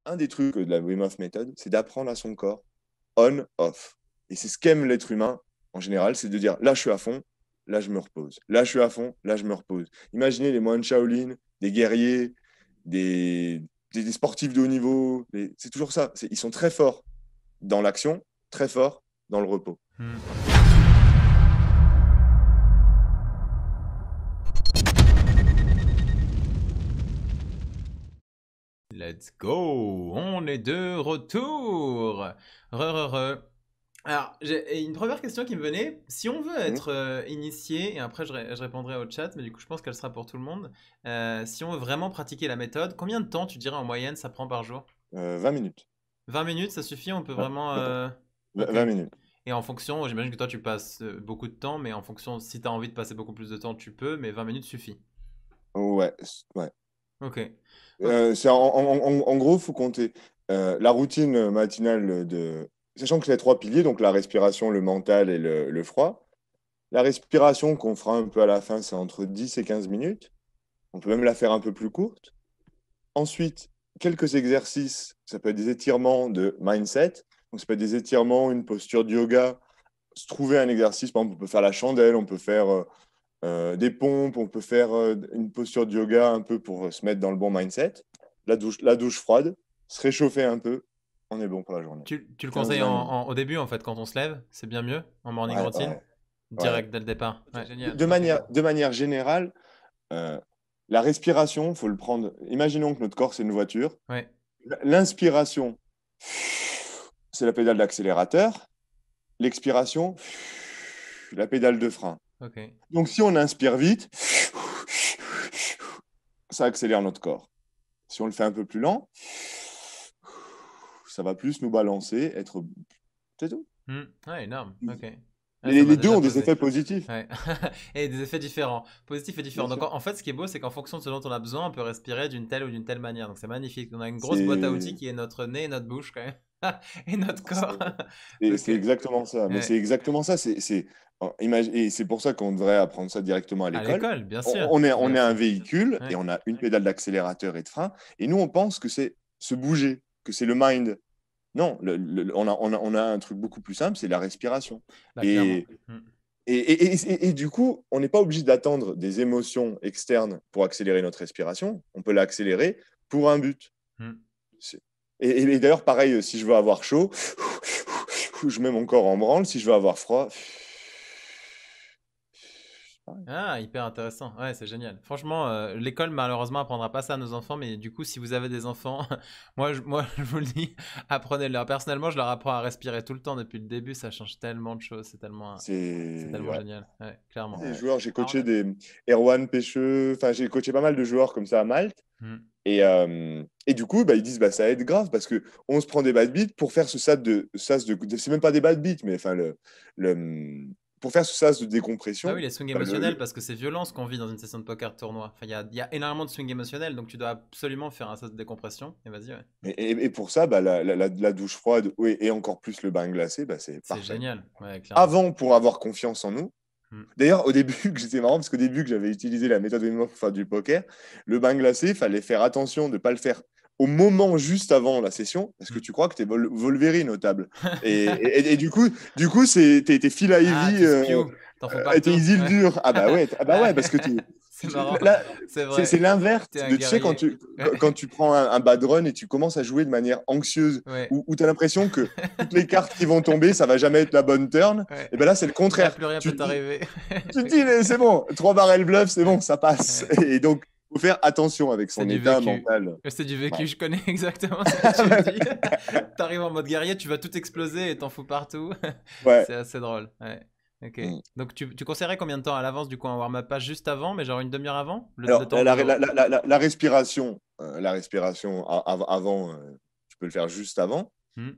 un des trucs de la Wim Hof méthode, c'est d'apprendre à son corps on, off. Et c'est ce qu'aime l'être humain en général, c'est de dire là je suis à fond, là je me repose. Là je suis à fond, là je me repose. Imaginez les moines Shaolin, des guerriers, des, des sportifs de haut niveau. C'est toujours ça. Ils sont très forts dans l'action, très forts dans le repos. Let's go! On est de retour! Re. Alors, j'ai une première question qui me venait. Si on veut Mmh. être initié, et après je répondrai au chat, mais du coup je pense qu'elle sera pour tout le monde. Si on veut vraiment pratiquer la méthode, combien de temps tu dirais en moyenne ça prend par jour? 20 minutes. 20 minutes, ça suffit? On peut Ouais, vraiment... ouais. Ok. 20 minutes. Et en fonction, j'imagine que toi tu passes beaucoup de temps, mais en fonction, si tu as envie de passer beaucoup plus de temps, tu peux, mais 20 minutes suffit. Ouais, ouais. Ok. Ok. En gros, il faut compter la routine matinale de. Sachant que c'est les trois piliers, donc la respiration, le mental et le froid. La respiration qu'on fera un peu à la fin, c'est entre 10 et 15 minutes. On peut même la faire un peu plus courte. Ensuite, quelques exercices. Ça peut être des étirements de mindset. Donc, ça peut être des étirements, une posture de yoga. Se trouver un exercice, par exemple, on peut faire la chandelle, on peut faire des pompes, on peut faire une posture de yoga un peu pour se mettre dans le bon mindset. La douche froide, se réchauffer un peu, on est bon pour la journée. Tu le conseilles 15-20 minutes. au début, en fait, quand on se lève, c'est bien mieux, en morning Ouais, routine, ouais, ouais. direct dès le départ. Ouais, génial. De Ok. manière générale, euh, la respiration, il faut le prendre. Imaginons que notre corps, c'est une voiture. Ouais. L'inspiration, c'est la pédale d'accélérateur. L'expiration, la pédale de frein. Ok. Donc, si on inspire vite, ça accélère notre corps. Si on le fait un peu plus lent, ça va plus nous balancer, être. C'est tout. Ouais, énorme. Ok. Ouais, ça Les, m'a les deux déjà ont des posé. effets positifs. Ouais. Et des effets différents, positifs et différents. Bien Donc sûr. en fait, ce qui est beau, c'est qu'en fonction de ce dont on a besoin, on peut respirer d'une telle ou d'une telle manière. Donc c'est magnifique. On a une grosse boîte à outils C'est qui est notre nez et notre bouche quand même. Et notre corps. Ok. c'est exactement ça. Mais c'est Ouais. exactement ça. Et c'est pour ça qu'on devrait apprendre ça directement à À l'école. l'école, bien On, sûr. on est, Bien on est un sûr. véhicule et Ouais. on a une pédale d'accélérateur et de frein. Et nous, on pense que c'est se bouger, que c'est le mind. Non, on a un truc beaucoup plus simple, c'est la respiration. Bah clairement. Et, et du coup, on n'est pas obligé d'attendre des émotions externes pour accélérer notre respiration. On peut l'accélérer pour un but. Mm. C'est- et d'ailleurs, pareil, si je veux avoir chaud, je mets mon corps en branle. Si je veux avoir froid, Ah, hyper intéressant. Ouais, c'est génial. Franchement, l'école, malheureusement, apprendra pas ça à nos enfants, mais du coup, si vous avez des enfants, moi, je vous le dis, apprenez-leur. Personnellement, je leur apprends à respirer tout le temps depuis le début. Ça change tellement de choses. C'est c'est tellement ouais. génial. Ouais, clairement. Des joueurs, j'ai coaché des Erwan Pêcheux, enfin j'ai coaché pas mal de joueurs comme ça à Malte. Mm. Et du coup, bah, ils disent bah, ça aide grave parce que on se prend des bad beats pour faire ce sas de c'est même pas des bad beats, mais enfin pour faire ce sas de Bah oui, décompression. les swings Bah, émotionnels, parce que c'est violent ce qu'on vit dans une session de poker de tournoi. Enfin, il y a énormément de swings émotionnels, donc tu dois absolument faire un sas de décompression. Et vas-y, ouais. et pour ça, bah, la douche froide et encore plus le bain glacé, bah, c'est C'est parfait. génial. Ouais, clairement. Avant, pour avoir confiance en nous. Mm. D'ailleurs, au début, que j'étais marrant parce qu'au début que j'avais utilisé la méthode Wim Hof pour faire du poker, le bain glacé, il fallait faire attention de ne pas le faire au moment juste avant la session, parce que Mm. tu crois que tu es Wolverine au table. Et du coup tes Phil Ah, Ivy, tu spew. T'en fous tes partout. Ouais. Isildur. Ah bah Ouais. ouais, parce que C'est marrant. là, C'est c'est vrai. l'inverse T'es un de, tu sais, quand guerrier. tu, Ouais. quand tu prends un bad run et tu commences à jouer de manière anxieuse, Ouais. où tu as l'impression que toutes les cartes qui vont tomber, ça va jamais être la bonne turn, Ouais. et ben là, c'est le Là, contraire. plus rien peut Tu te dis, t'arriver. tu te dis, mais c'est bon, 3 barrels bluff, c'est bon, Ouais. ça passe. Ouais. Et donc, il faut faire attention avec C'est son du état vécu. mental. C'est du Ouais. vécu, je connais exactement ce que tu me dis. T'arrives en mode guerrier, tu vas tout exploser et t'en fous partout. Ouais. C'est assez drôle. Ouais. Ok. Mm. Donc tu conseillerais combien de temps à l'avance du coup en warm-up? Pas juste avant, mais genre une demi-heure avant? Le Alors, temps que genre. la respiration avant, tu peux le faire juste avant. Hmm.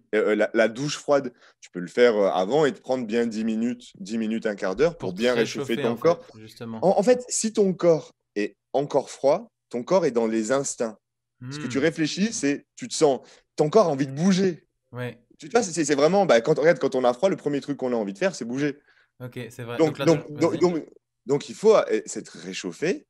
La douche froide, tu peux le faire avant et te prendre bien 10 minutes, un quart d'heure pour Pour te bien réchauffer réchauffer ton en corps. fait, justement. En fait, si ton corps est encore froid, ton corps est dans les instincts. Ce que tu Hmm. réfléchis, c'est, tu te sens, ton corps a envie de bouger. Ouais. Tu vois, c'est vraiment, bah, regarde, quand on a froid, le premier truc qu'on a envie de faire, c'est bouger. Ok, c'est vrai. Donc Donc, là, donc, donc, vas-y. donc, donc il faut s'être réchauffé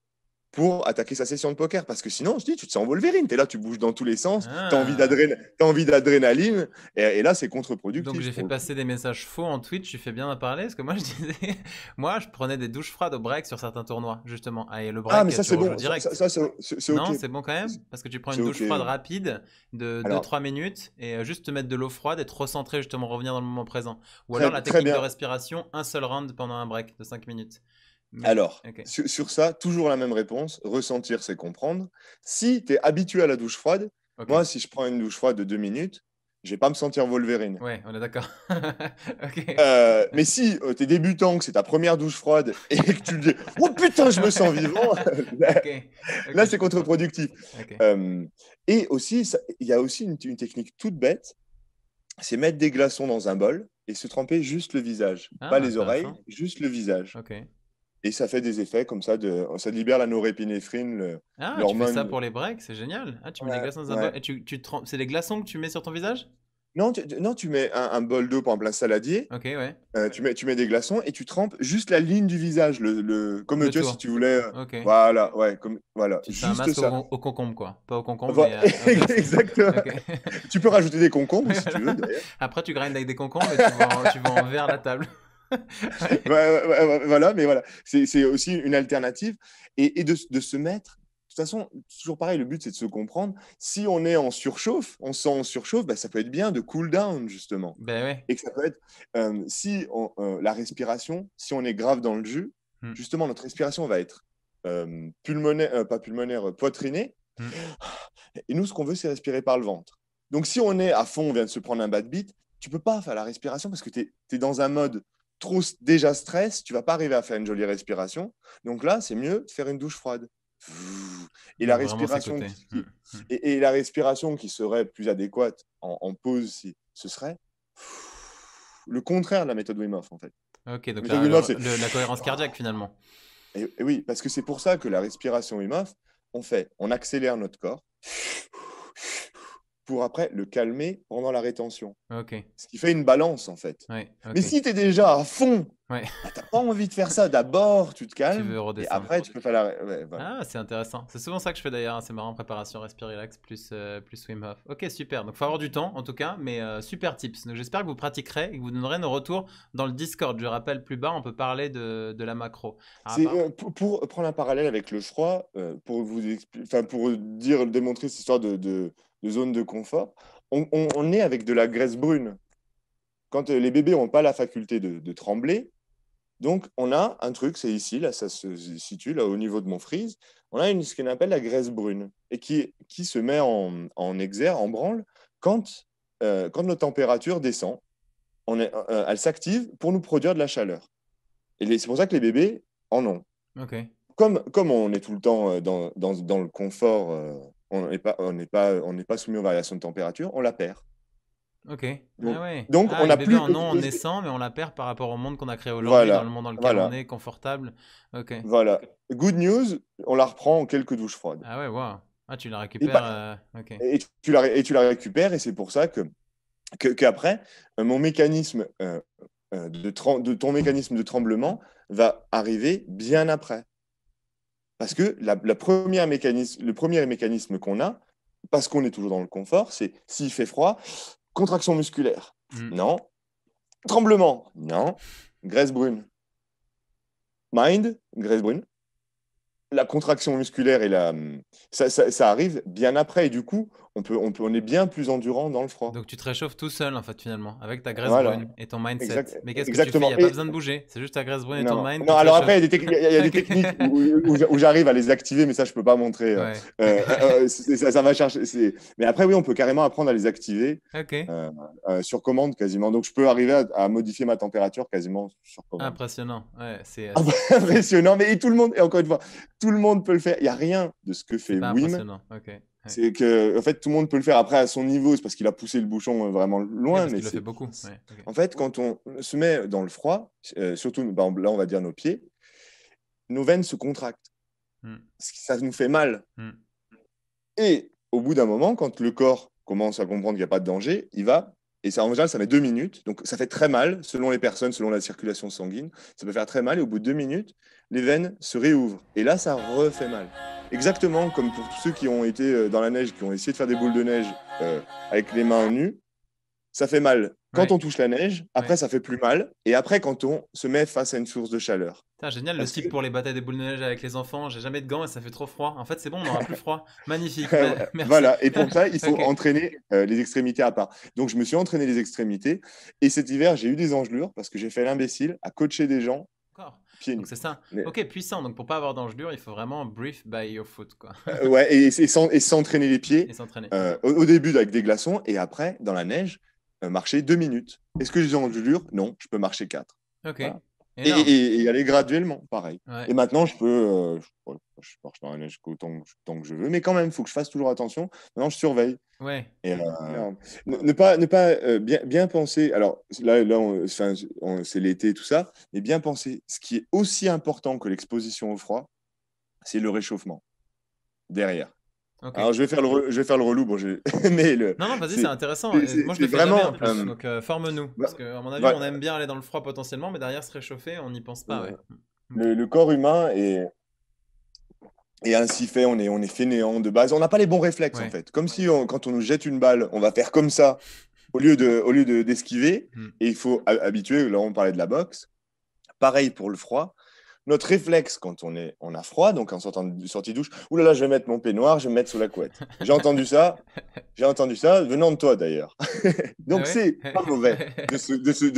pour attaquer sa session de poker. Parce que sinon, je dis, tu te sens Wolverine. Tu es là, tu bouges dans tous les sens, tu as Ah. envie d'adrénaline, et là, c'est Donc contre-productif j'ai fait pour le coup. passer des messages faux en Twitch, tu fais bien d'en parler, parce que moi je disais, moi je prenais des douches froides au break sur certains tournois, justement. Ah, et le Ah, mais break, ça, tu c'est rejoues bon. direct. C'est OK. Non, c'est bon quand même? Parce que tu prends C'est une douche OK. froide rapide de deux Alors, trois minutes et juste te mettre de l'eau froide et te recentrer, justement, revenir dans le moment présent. Ou alors très, la très technique de bien. respiration, un seul round pendant un break de 5 minutes. Mais, Alors, ok. sur ça, toujours la même réponse. Ressentir, c'est comprendre. Si tu es habitué à la douche froide, Ok. moi, si je prends une douche froide de 2 minutes, je vais pas me sentir Wolverine. Ouais, on est d'accord. Ok. Mais si tu es débutant, que c'est ta première douche froide et que tu dis oh putain, je me sens vivant, là, Ok. Ok, là, je c'est comprends. contre-productif. Ok. Euh, et aussi, il y a aussi une technique toute bête, c'est mettre des glaçons dans un bol et se tremper juste le visage. Pas Ah, les oreilles, intéressant. juste le visage. Ok. Et ça fait des effets comme ça, ça libère la norépinéphrine, Ah, tu fais ça l'hormone. pour les breaks, c'est génial. Ah, tu mets des Ouais, glaçons dans un bol ouais. et c'est des glaçons que tu mets sur ton visage? Non, non, tu mets un bol d'eau, par exemple un saladier, Ok, ouais. tu mets des glaçons et tu trempes juste la ligne du visage, comme Le tu vois, si tour. tu voulais. Ok. Voilà, ouais, voilà, Tu te fais un juste masque ça. au concombre, quoi. Pas au concombre, Voilà, mais au glaçon. exactement. Ok. Tu peux rajouter des concombres Oui, si tu veux, voilà. d'ailleurs. Après, tu grindes avec des concombres et tu vas en vers la table. Ouais, Ouais. ouais, ouais, ouais, voilà, mais voilà, c'est aussi une alternative. Et de se mettre, de toute façon, toujours pareil, le but c'est de se comprendre. Si on est en surchauffe, on se sent en surchauffe, bah, ça peut être bien de cool down, justement. Ben ouais. Et que ça peut être, si la respiration, si on est grave dans le jus, Hmm, justement, notre respiration va être pulmonaire, pas pulmonaire, poitrinée. hmm. Et nous, ce qu'on veut, c'est respirer par le ventre. Donc, si on est à fond, on vient de se prendre un bad beat, tu peux pas faire la respiration parce que tu es dans un mode trop déjà stress, tu vas pas arriver à faire une jolie respiration. Donc là, c'est mieux de faire une douche froide. Et la Donc vraiment respiration s'écouter. Hmm. et la respiration qui serait plus adéquate en pause, ce serait le contraire de la méthode Wim Hof, en fait. Ok, La donc méthode Wim Hof, c'est la cohérence cardiaque finalement. et oui, parce que c'est pour ça que la respiration Wim Hof, on accélère notre corps pour après le calmer pendant la rétention. Ok. Ce qui fait une balance, en fait. Ouais, Mais ok. si tu es déjà à fond, Ouais. bah, tu n'as pas envie de faire ça. D'abord, tu te Tu calmes veux et redescendre. après, tu peux faire la. Ouais, voilà. Ah, c'est intéressant. C'est souvent ça que je fais d'ailleurs, hein. C'est marrant, préparation, respire, relax, plus Wim Hof. Ok, super. Donc, faut avoir du temps, en tout cas, mais super tips. Donc, j'espère que vous pratiquerez et que vous donnerez nos retours dans le Discord. Je rappelle, plus bas, on peut parler de la macro. Alors, à part... Pour prendre un parallèle avec le froid, pour démontrer cette histoire de zone de confort, on est avec de la graisse brune. Quand les bébés n'ont pas la faculté de trembler, donc, on a un truc, c'est ici, là, ça se situe là au niveau de mon frise. On a ce qu'on appelle la graisse brune et qui se met en exergue, en branle, quand notre température descend. Elle s'active pour nous produire de la chaleur. Et c'est pour ça que les bébés en ont. Ok, Comme on est tout le temps dans le confort, on n'est pas soumis aux variations de température, on la perd. ok. Ah Donc, ouais. donc Ah, on les n'a bébés plus. en ont en naissant, mais on la perd par rapport au monde qu'on a créé aujourd'hui, dans le Voilà, monde dans lequel on voilà, est, confortable. Ok. voilà. Good news, on la reprend en quelques douches froides. Ah ouais, waouh. Ah, tu la Et, récupères. pas, Ok. et tu la récupères, et c'est pour ça qu'après, mon mécanisme de ton mécanisme de tremblement va arriver bien après. Parce que le premier mécanisme qu'on a, parce qu'on est toujours dans le confort, c'est s'il fait froid, contraction musculaire. Hmm. Non. Tremblement. Non. Graisse brune. Mind, graisse brune. La contraction musculaire ça arrive bien après. Et du coup, on est bien plus endurant dans le froid. Donc tu te réchauffes tout seul en fait finalement, avec ta graisse Voilà. brune et ton mindset. Exact, Mais qu'est-ce que tu fais? Il n'y exactement. a pas besoin de bouger, c'est juste ta graisse brune et ton Non, mind non. qui te Alors après, réchauffe. il y a des Ok. techniques où j'arrive à les activer, mais ça, je peux pas montrer. Ouais. Ça va chercher. Mais après, oui, on peut carrément apprendre à les activer Ok. sur commande quasiment. Donc, je peux arriver à modifier ma température quasiment sur commande. Impressionnant. Ouais, Impressionnant, mais tout le monde, et encore une fois, tout le monde peut le faire. Il n'y a rien de ce que c'est fait pas Wim. impressionnant. Ok. Ouais. C'est que, en fait, tout le monde peut le faire après à son niveau. C'est parce qu'il a poussé le bouchon vraiment Oui, loin. parce Mais qu'il le fait beaucoup. Ouais. Ok. en fait, quand on se met dans le froid, surtout bah, là, on va dire nos pieds, nos veines se contractent. Hmm. Ça nous fait mal. Hmm. Et au bout d'un moment, quand le corps commence à comprendre qu'il n'y a pas de danger, il va Et ça, en général, ça met 2 minutes. Donc, ça fait très mal, selon les personnes, selon la circulation sanguine. Ça peut faire très mal. Et au bout de 2 minutes, les veines se réouvrent. Et là, ça refait mal. Exactement comme pour tous ceux qui ont été dans la neige, qui ont essayé de faire des boules de neige avec les mains nues. Ça fait mal quand Ouais, on touche la neige. ouais. Après, ça fait plus mal. Et après, quand on se met face à une source de chaleur. Putain, génial le Parce que tip pour les batailles des boules de neige avec les enfants. J'ai jamais de gants et ça fait trop froid. En fait, c'est bon, on n'aura plus froid. Magnifique, merci. voilà, et pour ça, il faut Ok, entraîner les extrémités à part. Donc, je me suis entraîné les extrémités. Et cet hiver, j'ai eu des engelures parce que j'ai fait l'imbécile à coacher des gens d'accord. pieds Donc nus. c'est ça. Mais, Ok, puissant. Donc pour pas avoir d'engelure, il faut vraiment brief by your foot, quoi. ouais, et s'entraîner les pieds Et s'entraîner. Ok. au début avec des glaçons et après, dans la neige, marcher 2 minutes. Est-ce que j'ai des engelures? Non, je peux marcher 4. Ok. Voilà. Énorme. Et aller graduellement, pareil. Ouais. Et maintenant, je marche dans la neige autant que je veux, mais quand même, il faut que je fasse toujours attention. Maintenant, je surveille. Ouais. Et, ne pas bien penser. Alors là c'est l'été, tout ça, mais bien penser. Ce qui est aussi important que l'exposition au froid, c'est le réchauffement derrière. Ok. Alors je vais faire le relou, bon, mais Non, non, vas-y, c'est c'est intéressant. Moi, je c'est le fais jamais en vraiment. plus. Donc, forme-nous. Parce Va- que, à mon avis, on va- aime bien aller dans le froid potentiellement, mais derrière se réchauffer, on n'y pense pas, ouais. Ok. le corps humain est ainsi fait, on est fainéant de base. On n'a pas les bons réflexes en Ouais. fait. Comme si quand on nous jette une balle, on va faire comme ça d'esquiver. Hmm. Et il faut habituer, là on parlait de la boxe. Pareil pour le froid. Notre réflexe quand on a froid, donc en sortie de douche, oulala, je vais mettre mon peignoir, je vais me mettre sous la couette. J'ai entendu ça venant de toi d'ailleurs. Ah Donc ouais? c'est pas mauvais de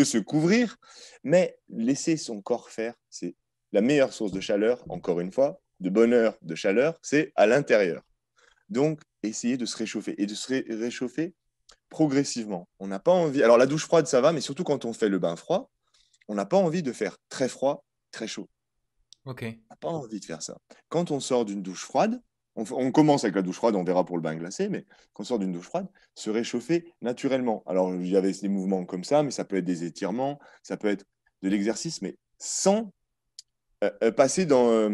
se couvrir, mais laisser son corps faire, c'est la meilleure source de chaleur, encore une fois, de bonheur, de chaleur, c'est à l'intérieur. Donc, essayer de se réchauffer et de se réchauffer progressivement. On n'a pas envie. Alors, la douche froide, ça va, mais surtout quand on fait le bain froid, on n'a pas envie de faire très froid, très chaud. Ok. On n'a pas envie de faire ça. Quand on sort d'une douche froide, on commence avec la douche froide, on verra pour le bain glacé, mais quand on sort d'une douche froide, se réchauffer naturellement. Alors, il y avait des mouvements comme ça, mais ça peut être des étirements, ça peut être de l'exercice, mais sans passer dans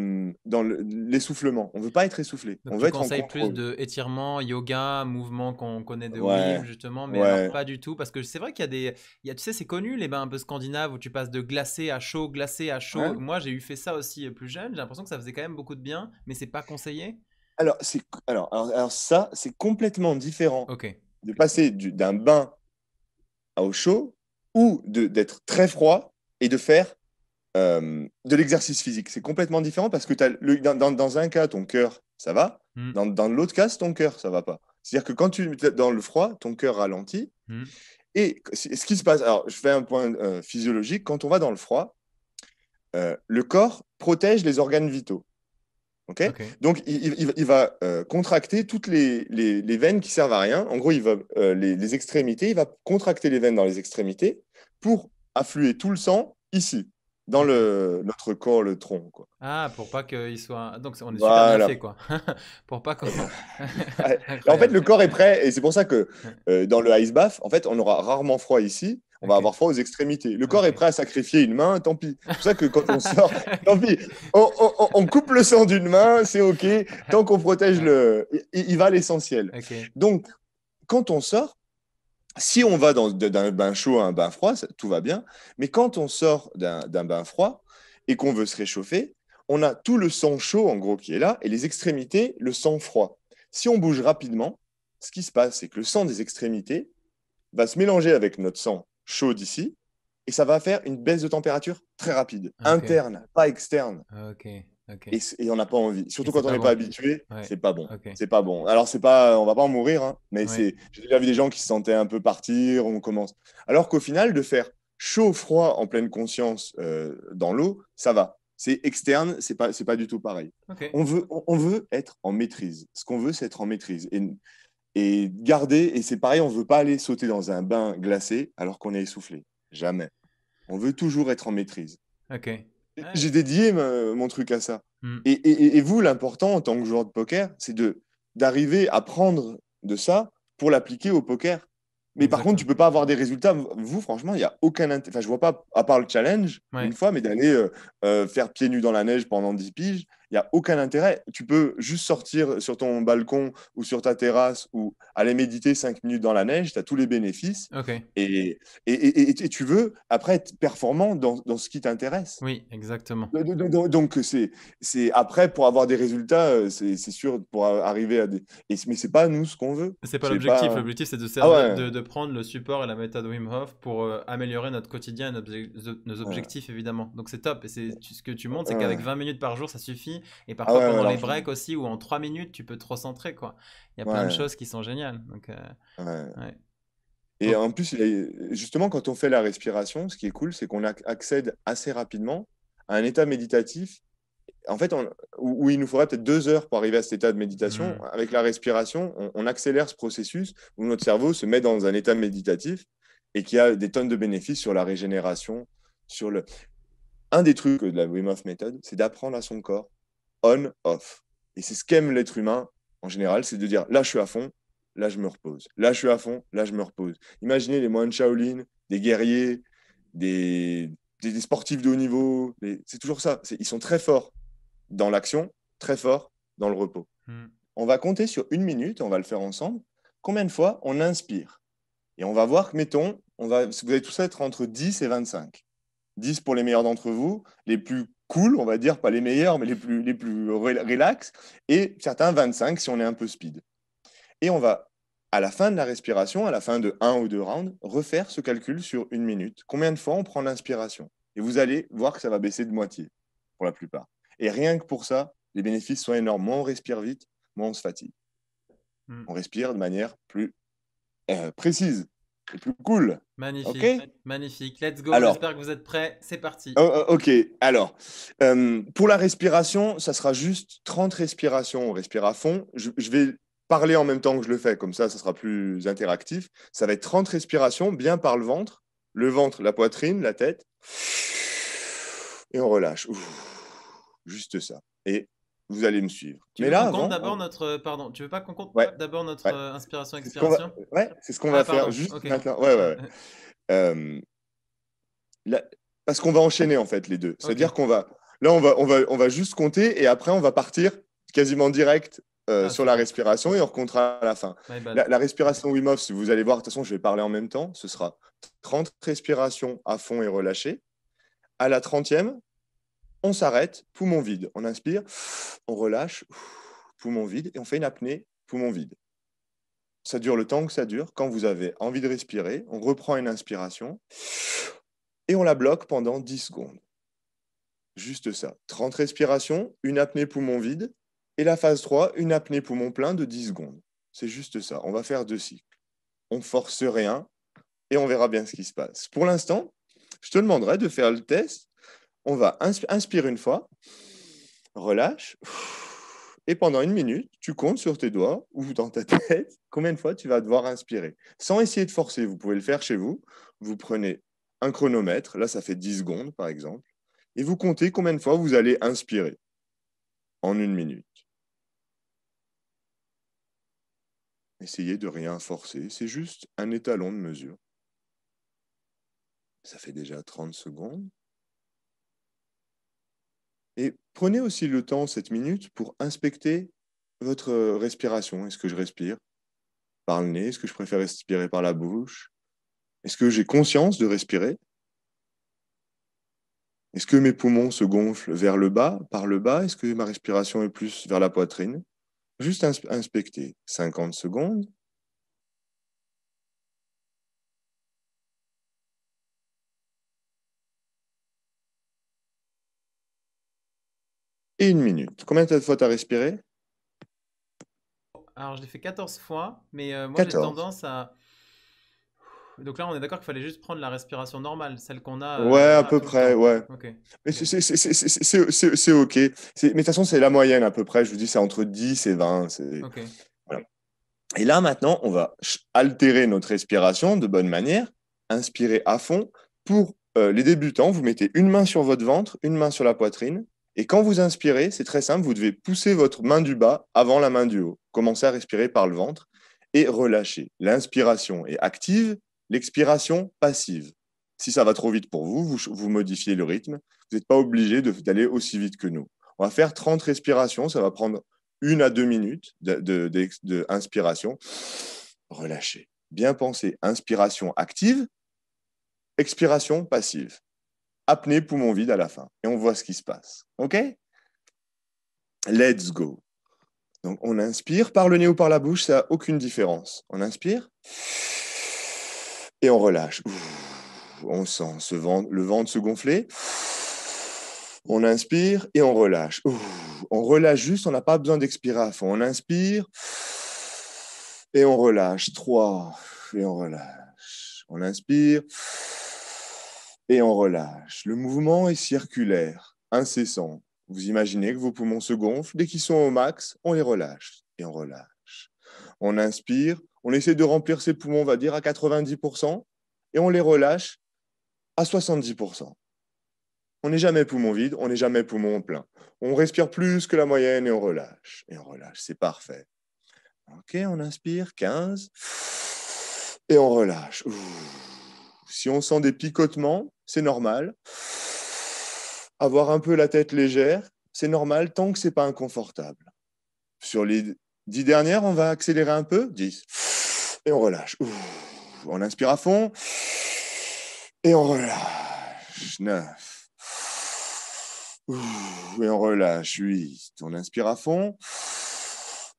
l'essoufflement. On ne veut pas être essoufflé, Donc, on tu veut être en conseilles plus contrôle. de étirements, yoga, mouvements qu'on connaît de Ouais, Wim, justement, mais alors ouais, pas du tout. Parce que c'est vrai qu'il y a des. Tu sais, c'est connu, les bains un peu scandinaves où tu passes de glacé à chaud, glacé à chaud. ouais. Moi, j'ai eu fait ça aussi plus jeune. J'ai l'impression que ça faisait quand même beaucoup de bien, mais c'est pas conseillé. Alors ça, c'est complètement différent Ok. de passer d'un bain au chaud ou d'être très froid et de faire de l'exercice physique. C'est complètement différent parce que dans un cas, ton cœur, ça va. Hmm, Dans l'autre cas, ton cœur, ça va pas. C'est-à-dire que quand tu es dans le froid, ton cœur ralentit. hmm. Et ce qui se passe, alors je fais un point physiologique, quand on va dans le froid, le corps protège les organes vitaux. Okay, Ok. donc, il va contracter toutes les veines qui servent à rien. En gros, les extrémités, il va contracter les veines dans les extrémités pour affluer tout le sang ici, dans Ok. notre corps, le tronc, quoi. Ah, pour pas qu'il soit. Donc, on est super bien Voilà. fait, quoi. Pour pas qu'on. Et en fait, Incroyable. le corps est prêt, et c'est pour ça que dans le ice bath, en fait, on aura rarement froid ici, on va Ok. avoir froid aux extrémités. Le corps est Ok. prêt à sacrifier une main, tant pis. C'est pour ça que quand on sort, tant pis, on coupe le sang d'une main, c'est OK, tant qu'on protège Ouais. il va à l'essentiel. Ok. Donc, quand on sort, si on va d'un bain chaud à un bain froid, tout va bien, mais quand on sort d'un bain froid et qu'on veut se réchauffer, on a tout le sang chaud, en gros, qui est là, et les extrémités, le sang froid. Si on bouge rapidement, ce qui se passe, c'est que le sang des extrémités va se mélanger avec notre sang chaud d'ici, et ça va faire une baisse de température très rapide, Ok. interne, pas externe. Ok. Ok. Et on n'a pas envie. Et Surtout c'est quand on pas n'est pas bon. habitué, Ouais. c'est pas bon. Ok. C'est pas bon. Alors, c'est pas, on va pas en mourir, hein, mais Ouais. j'ai déjà vu des gens qui se sentaient un peu partir, on commence. Alors qu'au final, de faire chaud-froid en pleine conscience dans l'eau, ça va. C'est externe, c'est pas du tout pareil. Ok. On veut être en maîtrise. Ce qu'on veut, c'est être en maîtrise. Et garder, et c'est pareil, on veut pas aller sauter dans un bain glacé alors qu'on est essoufflé. Jamais. On veut toujours être en maîtrise. Ok. Ouais. J'ai dédié mon truc à ça. Hmm. Et vous, l'important en tant que joueur de poker, c'est d'arriver à prendre de ça pour l'appliquer au poker. Mais par contre, tu Exactement. peux pas avoir des résultats. Vous, franchement, il n'y a aucun intérêt. Enfin, je vois pas, à part le challenge, une Ouais. fois, mais d'aller faire pieds nus dans la neige pendant 10 piges Il n'y a aucun intérêt. Tu peux juste sortir sur ton balcon ou sur ta terrasse ou aller méditer 5 minutes dans la neige, tu as tous les bénéfices. Ok. Et tu veux, après, être performant dans ce qui t'intéresse. Oui, exactement. Donc, c'est après, pour avoir des résultats, c'est sûr, pour arriver à des. Mais c'est pas nous ce qu'on veut. C'est pas C'est l'objectif. pas. L'objectif, c'est de Ah servir, ouais, de prendre le support et la méthode Wim Hof pour améliorer notre quotidien et nos ouais, objectifs, évidemment. Donc c'est top. Et ce que tu montres, c'est qu'avec ouais. 20 minutes par jour, ça suffit. Et Ah parfois, ouais, ouais, pendant les largement. breaks aussi, ou en 3 minutes, tu peux te recentrer, quoi. Il y a plein de Ouais, choses qui sont géniales. Donc, ouais. ouais. Et Ok. en plus, justement, quand on fait la respiration, ce qui est cool, c'est qu'on accède assez rapidement à un état méditatif. En fait, où il nous faudrait peut-être 2 heures pour arriver à cet état de méditation. Hmm. Avec la respiration, on accélère ce processus où notre cerveau se met dans un état méditatif et qui a des tonnes de bénéfices sur la régénération. Sur le... Un des trucs de la Wim Hof méthode, c'est d'apprendre à son corps on-off. Et c'est ce qu'aime l'être humain en général, c'est de dire là, je suis à fond, là, je me repose. Là, je suis à fond, là, je me repose. Imaginez les moines Shaolin, des guerriers, des, des sportifs de haut niveau. C'est toujours ça. Ils sont très forts dans l'action, très forts dans le repos. Hmm. On va compter sur 1 minute, on va le faire ensemble. Combien de fois on inspire? Et on va voir que, mettons, vous allez tous être entre 10 et 25. 10 pour les meilleurs d'entre vous, les plus cool, on va dire, pas les meilleurs, mais les plus relax, et certains 25 si on est un peu speed. Et on va, à la fin de la respiration, à la fin de un ou deux rounds, refaire ce calcul sur 1 minute. Combien de fois on prend l'inspiration? Et vous allez voir que ça va baisser de moitié, pour la plupart. Et rien que pour ça, les bénéfices sont énormes. Moins on respire vite, moins on se fatigue. Hmm. On respire de manière plus précise et plus cool. OK? Magnifique. Magnifique. Let's go. Alors, J'espère que vous êtes prêts. C'est parti. ok. Alors, pour la respiration, ça sera juste 30 respirations. On respire à fond. Je vais parler en même temps que je le fais, comme ça sera plus interactif. Ça va être 30 respirations, bien par le ventre, la poitrine, la tête. Et on relâche. Juste ça. Et vous allez me suivre. Tu Mais veux là, qu'on compte avant, d'abord notre... Pardon, tu veux pas qu'on compte ouais, d'abord notre ouais. inspiration-expiration? C'est ce qu'on va Ah, faire pardon. juste Ok. maintenant. Ouais, ouais, ouais. Euh, là- parce qu'on va enchaîner en fait les deux. Ok. C'est-à-dire qu'on va, là, on va juste compter et après on va partir quasiment direct Ah, sur la super. respiration et on recomptera à la fin. My bad. La respiration Wim Hof, si vous allez voir, de toute façon, je vais parler en même temps. Ce sera 30 respirations à fond et relâchées. À la 30e, on s'arrête, poumon vide. On inspire, on relâche, poumon vide et on fait une apnée, poumon vide. Ça dure le temps que ça dure. Quand vous avez envie de respirer, on reprend une inspiration et on la bloque pendant 10 secondes. Juste ça. 30 respirations, une apnée poumon vide. Et la phase 3, une apnée poumon plein de 10 secondes. C'est juste ça. On va faire 2 cycles. On force rien et on verra bien ce qui se passe. Pour l'instant, je te demanderai de faire le test. On va inspirer une fois, relâche. Et pendant 1 minute, tu comptes sur tes doigts ou dans ta tête combien de fois tu vas devoir inspirer. Sans essayer de forcer, vous pouvez le faire chez vous. Vous prenez un chronomètre, là ça fait 10 secondes par exemple, et vous comptez combien de fois vous allez inspirer en 1 minute. Essayez de rien forcer, c'est juste un étalon de mesure. Ça fait déjà 30 secondes. Et prenez aussi le temps, cette minute, pour inspecter votre respiration. Est-ce que je respire par le nez? Est-ce que je préfère respirer par la bouche? Est-ce que j'ai conscience de respirer? Est-ce que mes poumons se gonflent vers le bas, par le bas? Est-ce que ma respiration est plus vers la poitrine? Juste inspecter. 50 secondes. Et 1 minute. Combien de fois tu as respiré? Alors, je l'ai fait 14 fois, mais moi, j'ai 14. tendance à... Donc là, on est d'accord qu'il fallait juste prendre la respiration normale, celle qu'on a Ouais, à peu tout le près, temps. ouais. Ok. Mais Ok. c'est OK. Mais de toute façon, c'est la moyenne à peu près. Je vous dis, c'est entre 10 et 20. Ok. Voilà. Et là, maintenant, on va altérer notre respiration de bonne manière. Inspirez à fond. Pour les débutants, vous mettez une main sur votre ventre, une main sur la poitrine. Et quand vous inspirez, c'est très simple, vous devez pousser votre main du bas avant la main du haut. Commencez à respirer par le ventre et relâchez. L'inspiration est active, l'expiration passive. Si ça va trop vite pour vous, vous modifiez le rythme. Vous n'êtes pas obligé d'aller aussi vite que nous. On va faire 30 respirations. Ça va prendre 1 à 2 minutes d'inspiration. Relâchez. Bien penser. Inspiration active, expiration passive. Apnée, poumon vide à la fin. Et on voit ce qui se passe. OK? Let's go. Donc, on inspire par le nez ou par la bouche, ça n'a aucune différence. On inspire et on relâche. On sent le ventre se gonfler. On inspire et on relâche. On relâche juste, on n'a pas besoin d'expirer à fond. On inspire et on relâche. 3 et on relâche. On inspire et on relâche. Le mouvement est circulaire, incessant. Vous imaginez que vos poumons se gonflent. Dès qu'ils sont au max, on les relâche et on relâche. On inspire, on essaie de remplir ses poumons, on va dire, à 90% et on les relâche à 70%. On n'est jamais poumon vide, on n'est jamais poumon plein. On respire plus que la moyenne et on relâche. Et on relâche, c'est parfait. OK, on inspire, 15. Et on relâche. Si on sent des picotements, c'est normal. Avoir un peu la tête légère, c'est normal tant que ce n'est pas inconfortable. Sur les 10 dernières, on va accélérer un peu. 10. Et on relâche. On inspire à fond. Et on relâche. 9. Et on relâche. 8. On inspire à fond.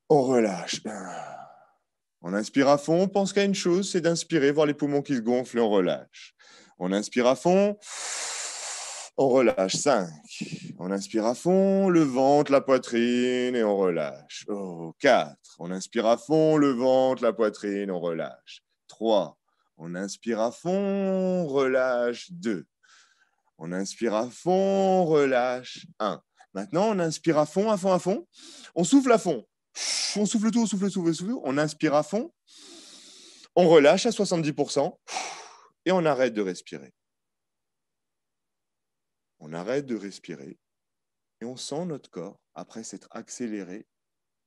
On relâche. On inspire à fond. On pense qu'à une chose, c'est d'inspirer, voir les poumons qui se gonflent et on relâche. On inspire à fond. On relâche. 5. On inspire à fond, le ventre, la poitrine et on relâche. 4. On inspire à fond, le ventre, la poitrine, on relâche. 3. On inspire à fond, on relâche. 2. On inspire à fond, on relâche. 1. Maintenant, on inspire à fond, à fond, à fond. On souffle à fond. On souffle tout, on souffle, souffle, souffle. On inspire à fond. On relâche à 70% et on arrête de respirer. On arrête de respirer et on sent notre corps, après s'être accéléré,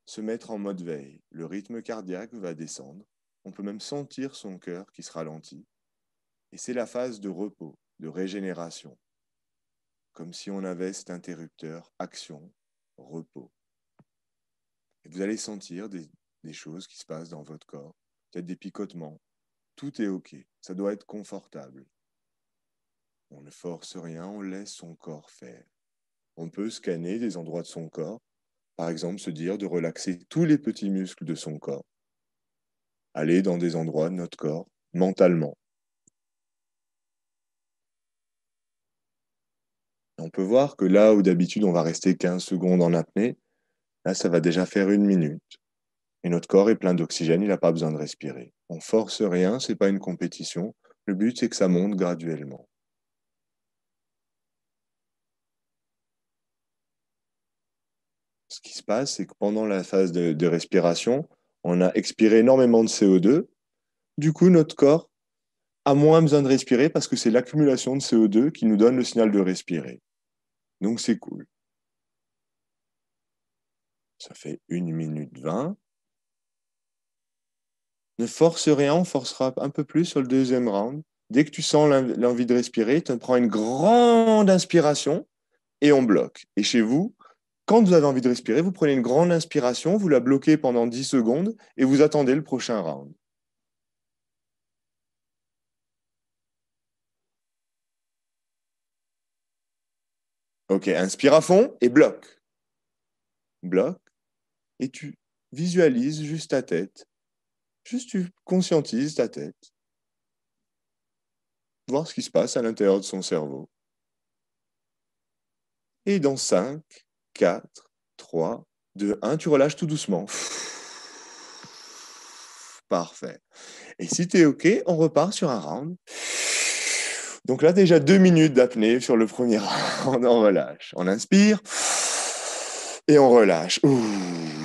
se mettre en mode veille. Le rythme cardiaque va descendre. On peut même sentir son cœur qui se ralentit. Et c'est la phase de repos, de régénération. Comme si on avait cet interrupteur action, repos. Et vous allez sentir des choses qui se passent dans votre corps, peut-être des picotements. Tout est OK. Ça doit être confortable. On ne force rien, on laisse son corps faire. On peut scanner des endroits de son corps, par exemple se dire de relaxer tous les petits muscles de son corps. Aller dans des endroits de notre corps, mentalement. On peut voir que là où d'habitude on va rester 15 secondes en apnée, là ça va déjà faire 1 minute. Et notre corps est plein d'oxygène, il n'a pas besoin de respirer. On force rien, ce n'est pas une compétition. Le but c'est que ça monte graduellement. Ce qui se passe, c'est que pendant la phase de respiration, on a expiré énormément de CO2. Du coup, notre corps a moins besoin de respirer parce que c'est l'accumulation de CO2 qui nous donne le signal de respirer. Donc, c'est cool. Ça fait 1 minute 20. Ne force rien, on forcera un peu plus sur le deuxième round. Dès que tu sens l'envie de respirer, tu prends une grande inspiration et on bloque. Et chez vous, quand vous avez envie de respirer, vous prenez une grande inspiration, vous la bloquez pendant 10 secondes et vous attendez le prochain round. Ok, inspire à fond et bloque. Bloque et tu visualises juste ta tête. Juste tu conscientises ta tête. Voir ce qui se passe à l'intérieur de son cerveau. Et dans 5, 4, 3, 2, 1, tu relâches tout doucement. Parfait. Et si tu es OK, on repart sur un round. Donc là, déjà 2 minutes d'apnée sur le premier round. On relâche. On inspire et on relâche.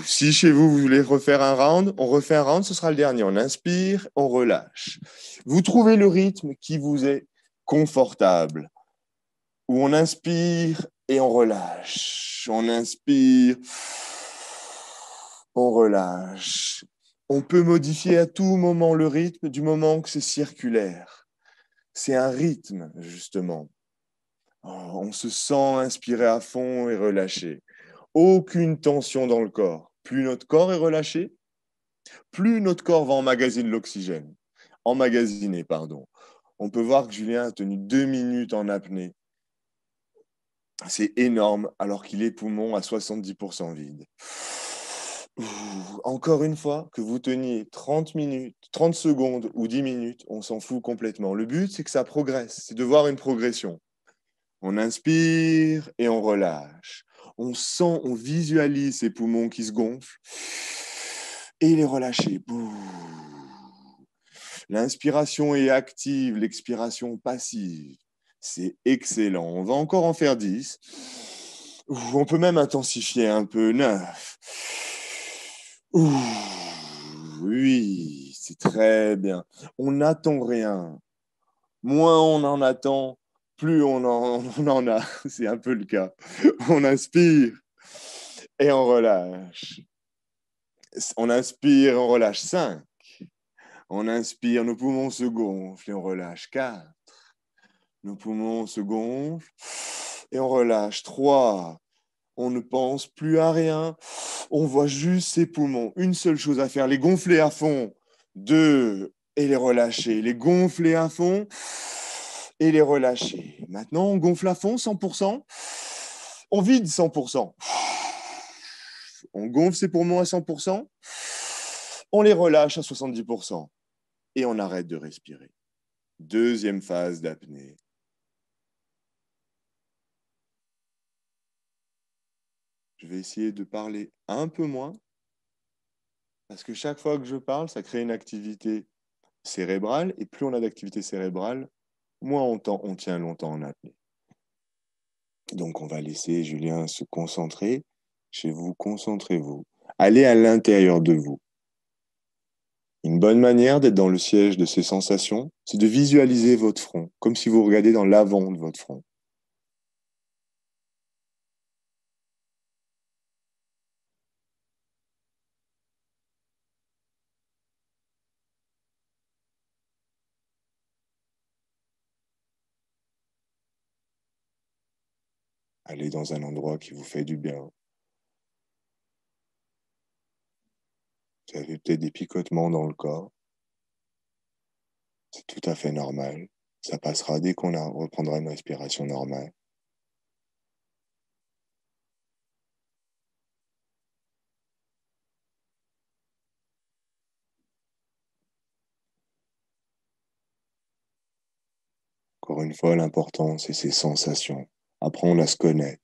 Si chez vous, vous voulez refaire un round, on refait un round, ce sera le dernier. On inspire, on relâche. Vous trouvez le rythme qui vous est confortable, où on inspire et on relâche. On inspire, on relâche. On peut modifier à tout moment le rythme du moment que c'est circulaire. C'est un rythme, justement. On se sent inspiré à fond et relâché. aucune tension dans le corps. Plus notre corps est relâché, plus notre corps va emmagasiner l'oxygène. Emmagasiner, pardon. On peut voir que Julien a tenu 2 minutes en apnée. C'est énorme, alors qu'il est poumon à 70% vide. Encore une fois, que vous teniez 30 minutes, 30 secondes ou 10 minutes, on s'en fout complètement. Le but, c'est que ça progresse, c'est de voir une progression. On inspire et on relâche. On sent, on visualise ces poumons qui se gonflent et les relâcher. L'inspiration est active, l'expiration passive. C'est excellent. On va encore en faire 10. On peut même intensifier un peu. 9. Oui, c'est très bien. On n'attend rien. Moins on en attend, plus on en a. C'est un peu le cas. On inspire et on relâche. On inspire, on relâche 5. On inspire, nos poumons se gonflent et on relâche 4. Nos poumons se gonflent et on relâche 3. On ne pense plus à rien. On voit juste ses poumons. Une seule chose à faire, les gonfler à fond. 2. Et les relâcher. Les gonfler à fond et les relâcher. Maintenant, on gonfle à fond, 100%. On vide 100%. On gonfle ses poumons à 100%. On les relâche à 70%. Et on arrête de respirer. Deuxième phase d'apnée. Je vais essayer de parler un peu moins, parce que chaque fois que je parle, ça crée une activité cérébrale, et plus on a d'activité cérébrale, moins on tient longtemps en apnée. Donc on va laisser Julien se concentrer. Chez vous, concentrez-vous. Allez à l'intérieur de vous. Une bonne manière d'être dans le siège de ces sensations, c'est de visualiser votre front, comme si vous regardez dans l'avant de votre front. Allez dans un endroit qui vous fait du bien. Vous avez peut-être des picotements dans le corps. C'est tout à fait normal. Ça passera dès qu'on reprendra une respiration normale. Encore une fois, l'important, c'est ces sensations. Apprendre à se connaître.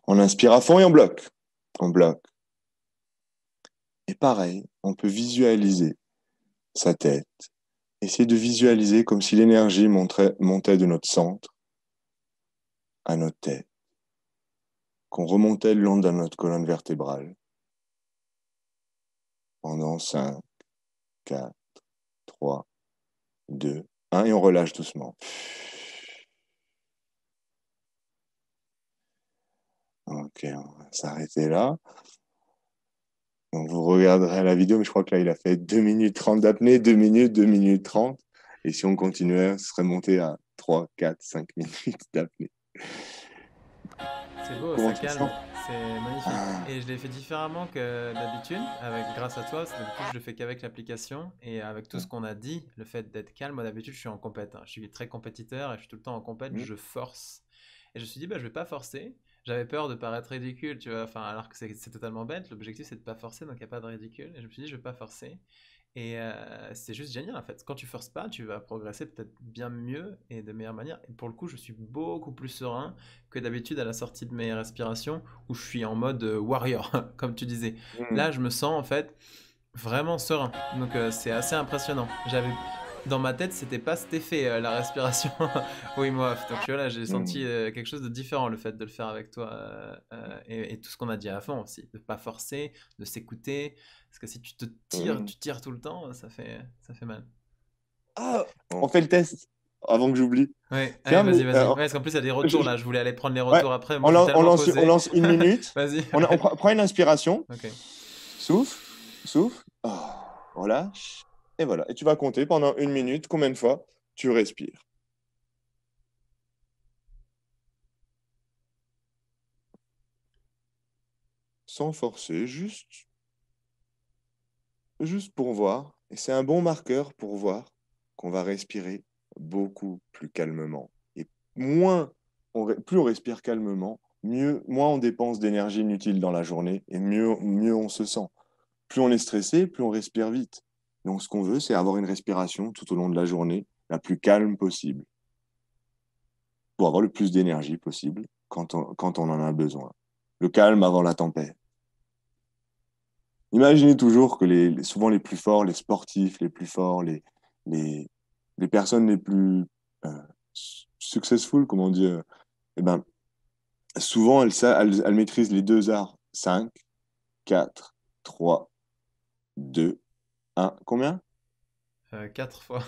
On inspire à fond et on bloque. On bloque. Et pareil, on peut visualiser sa tête. Essayer de visualiser comme si l'énergie montait de notre centre à notre tête, qu'on remontait le long de notre colonne vertébrale pendant 5, 4, 3, 2, 1 et on relâche doucement. Ok, on va s'arrêter là. Donc vous regarderez la vidéo, mais je crois que là, il a fait 2 minutes 30 d'apnée, 2 minutes, 2 minutes 30. Et si on continuait, ce serait monté à 3, 4, 5 minutes d'apnée. C'est beau, Comment ça tu te calme. sens? C'est magnifique. Ah, Et je l'ai fait différemment que d'habitude, grâce à toi. Du coup, je le fais qu'avec l'application et avec tout ce qu'on a dit, le fait d'être calme. Moi, d'habitude, je suis en compète, hein. Je suis très compétiteur et je suis tout le temps en compète. mm, Je force. Et je me suis dit, bah, je vais pas forcer. J'avais peur de paraître ridicule, tu vois. Enfin, alors que c'est totalement bête. L'objectif, c'est de pas forcer, donc il n'y a pas de ridicule. Et je me suis dit, je vais pas forcer. Et c'est juste génial en fait. Quand tu forces pas, tu vas progresser peut-être bien mieux et de meilleure manière. Et pour le coup, je suis beaucoup plus serein que d'habitude à la sortie de mes respirations où je suis en mode warrior, comme tu disais. mm, Là, je me sens en fait vraiment serein. Donc c'est assez impressionnant. Dans ma tête, c'était pas cet effet la respiration Wim Hof. Donc voilà, j'ai senti mm, quelque chose de différent le fait de le faire avec toi et tout ce qu'on a dit avant aussi, de pas forcer, de s'écouter. Parce que si tu te tires, mm. tu tires tout le temps, ça fait mal. Ah, on Bon. fait le test avant que j'oublie. Ouais, allez, Tiens, vas-y, mais vas-y. Ouais, parce qu'en plus, il y a des je- retours je- là. Je voulais aller prendre les ouais, retours après. Moi, je suis on tellement lance, on posé. lance une minute. Vas-y, On ouais. prend une inspiration. Ok. Souffle, souffle. Ah, relâche. Et voilà. Et tu vas compter pendant une minute combien de fois tu respires. Sans forcer, juste pour voir. Et c'est un bon marqueur pour voir qu'on va respirer beaucoup plus calmement. Et plus on respire calmement, moins on dépense d'énergie inutile dans la journée et mieux on se sent. Plus on est stressé, plus on respire vite. Donc ce qu'on veut, c'est avoir une respiration tout au long de la journée la plus calme possible pour avoir le plus d'énergie possible quand on en a besoin. Le calme avant la tempête. Imaginez toujours que souvent les plus forts, les sportifs les plus forts, les, les personnes les plus euh, successful, comment dire, eh ben, souvent elles maîtrisent les deux arts. 5, 4, 3, 2, 1. Combien? 4 fois.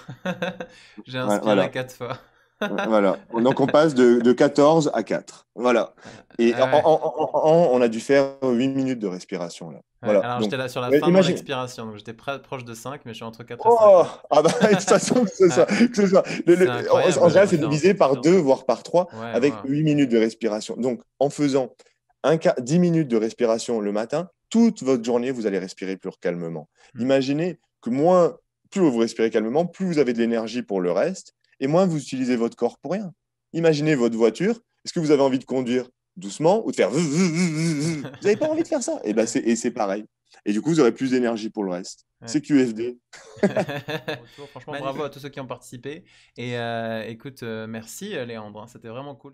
J'ai Voilà. inspiré 4 fois. Voilà. Donc on passe de 14 à 4. Voilà. Et Ah ouais. on a dû faire 8 minutes de respiration là. Ouais, Voilà. alors Donc, j'étais là sur la ouais, fin de mon imagine. expiration, donc j'étais proche de 5, mais je suis entre 4 et 5 Oh! là. Ah bah, de toute façon, que ce soit. Ouais, Que ce soit c'est en incroyable la général, c'est différence. divisé par 2, voire par 3, Ouais, avec wow. 8 minutes de respiration. Donc, en faisant 10 minutes de respiration le matin, toute votre journée, vous allez respirer plus calmement. Hmm. Imaginez que plus vous respirez calmement, plus vous avez de l'énergie pour le reste, et moins vous utilisez votre corps pour rien. Imaginez votre voiture. Est-ce que vous avez envie de conduire doucement ou de faire... Vous n'avez pas envie de faire ça? Et ben, Ouais, c'est pareil. Et du coup, vous aurez plus d'énergie pour le reste. ouais. C'est QFD. Retour, franchement, bravo à tous ceux qui ont participé. Et écoute, merci Léandre, hein, c'était vraiment cool.